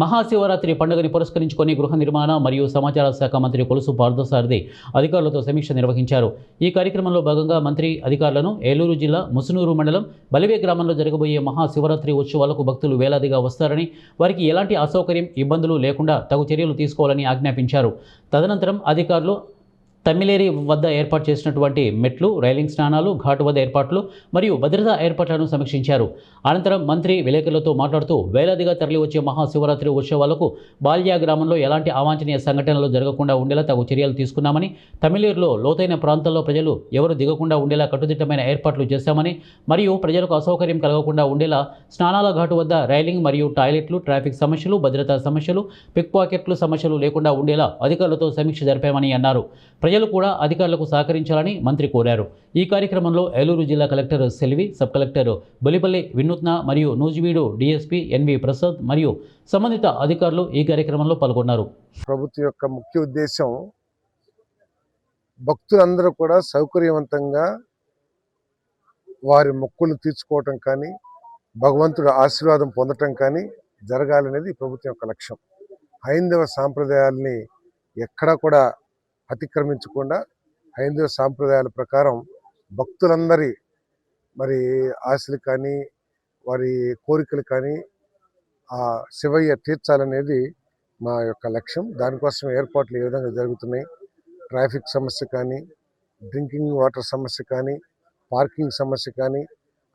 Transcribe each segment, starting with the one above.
మహాశివరాత్రి పండుగని పురస్కరించుకొని గృహ నిర్మాణ మరియు సమాచార శాఖ మంత్రి కొలుసు పార్థసారథి అధికారులతో సమీక్ష నిర్వహించారు. ఈ కార్యక్రమంలో భాగంగా మంత్రి అధికారులను ఏలూరు జిల్లా ముసునూరు మండలం బలివే గ్రామంలో జరగబోయే మహాశివరాత్రి ఉత్సవాలకు భక్తులు వేలాదిగా వస్తారని, వారికి ఎలాంటి అసౌకర్యం, ఇబ్బందులు లేకుండా తగు చర్యలు తీసుకోవాలని ఆజ్ఞాపించారు. తదనంతరం అధికారులు తమ్మిలేరి వద్ద ఏర్పాటు చేసినటువంటి మెట్లు, రైలింగ్ స్నానాలు, ఘాటు వద్ద ఏర్పాట్లు మరియు భద్రతా ఏర్పాట్లను సమీక్షించారు. అనంతరం మంత్రి విలేకరులతో మాట్లాడుతూ వేలాదిగా తరలివచ్చే మహాశివరాత్రి ఉత్సవాలకు బాల్యా గ్రామంలో ఎలాంటి అవాంఛనీయ సంఘటనలు జరగకుండా ఉండేలా తగు చర్యలు తీసుకున్నామని, తమిళేరులో లోతైన ప్రాంతాల్లో ప్రజలు ఎవరు దిగకుండా ఉండేలా కట్టుదిట్టమైన ఏర్పాట్లు చేశామని, మరియు ప్రజలకు అసౌకర్యం కలగకుండా ఉండేలా స్నానాల ఘాటు వద్ద రైలింగ్ మరియు టాయిలెట్లు, ట్రాఫిక్ సమస్యలు, భద్రతా సమస్యలు, పిక్ పాకెట్లు సమస్యలు లేకుండా ఉండేలా అధికారులతో సమీక్ష జరిపామని అన్నారు. ప్రజలు కూడా అధికారులకు సహకరించాలని మంత్రి కోరారు. ఈ కార్యక్రమంలో ఏలూరు జిల్లా కలెక్టర్ సెల్వి, సబ్ కలెక్టర్ బొలిపల్లి వినూత్న మరియు నూజివీడు డీఎస్పీ ఎన్వి ప్రసాద్ మరియు సంబంధిత అధికారులు ఈ కార్యక్రమంలో పాల్గొన్నారు. ప్రభుత్వం యొక్క ముఖ్య ఉద్దేశం భక్తులందరూ కూడా సౌకర్యవంతంగా వారి మొక్కులు తీర్చుకోవటం కానీ, భగవంతుడి ఆశీర్వాదం పొందటం కానీ జరగాలనేది ప్రభుత్వం యొక్క లక్ష్యం. హైందవ సాంప్రదాయాల్ని ఎక్కడా కూడా అతిక్రమించకుండా హైందవ సాంప్రదాయాల ప్రకారం భక్తులందరి ఆశలు కానీ, వారి కోరికలు కానీ ఆ శివయ్య తీర్చాలనేది మా యొక్క లక్ష్యం. దానికోసం ఏర్పాట్లు ఏ విధంగా జరుగుతున్నాయి, ట్రాఫిక్ సమస్య కానీ, డ్రింకింగ్ వాటర్ సమస్య కానీ, పార్కింగ్ సమస్య కానీ,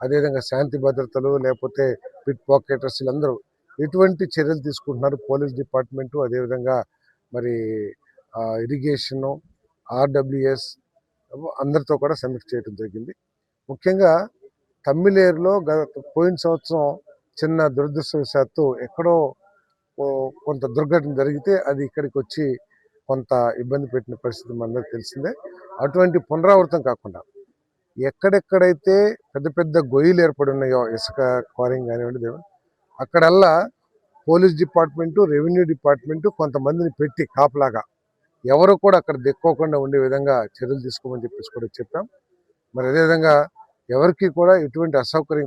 అదేవిధంగా శాంతి భద్రతలు, లేకపోతే పిట్ పాకెటర్స్ వీళ్ళందరూ ఎటువంటి చర్యలు తీసుకుంటున్నారు, పోలీస్ డిపార్ట్మెంటు, అదేవిధంగా ఇరిగేషను, ఆర్డబ్ల్యూఎస్ అందరితో కూడా సమీక్ష చేయడం జరిగింది. ముఖ్యంగా తమ్మిలేరులో పోయిన సంవత్సరం చిన్న దురదృష్టవశాత్తు ఎక్కడో కొంత దుర్ఘటన జరిగితే అది ఇక్కడికి వచ్చి కొంత ఇబ్బంది పెట్టిన పరిస్థితి మనందరికీ తెలిసిందే. అటువంటి పునరావృతం కాకుండా ఎక్కడెక్కడైతే పెద్ద పెద్ద గొయ్యిలు ఏర్పడి ఉన్నాయో, ఇసుక క్వారింగ్ కానివ్వండి, అక్కడల్లా పోలీస్ డిపార్ట్మెంటు, రెవెన్యూ డిపార్ట్మెంటు కొంతమందిని పెట్టి కాపలాగా ఎవరు కూడా అక్కడ దిక్కోకుండా ఉండే విధంగా చర్యలు తీసుకోమని చెప్పేసి కూడా చెప్పాం. అదేవిధంగా ఎవరికి కూడా ఎటువంటి అసౌకర్యం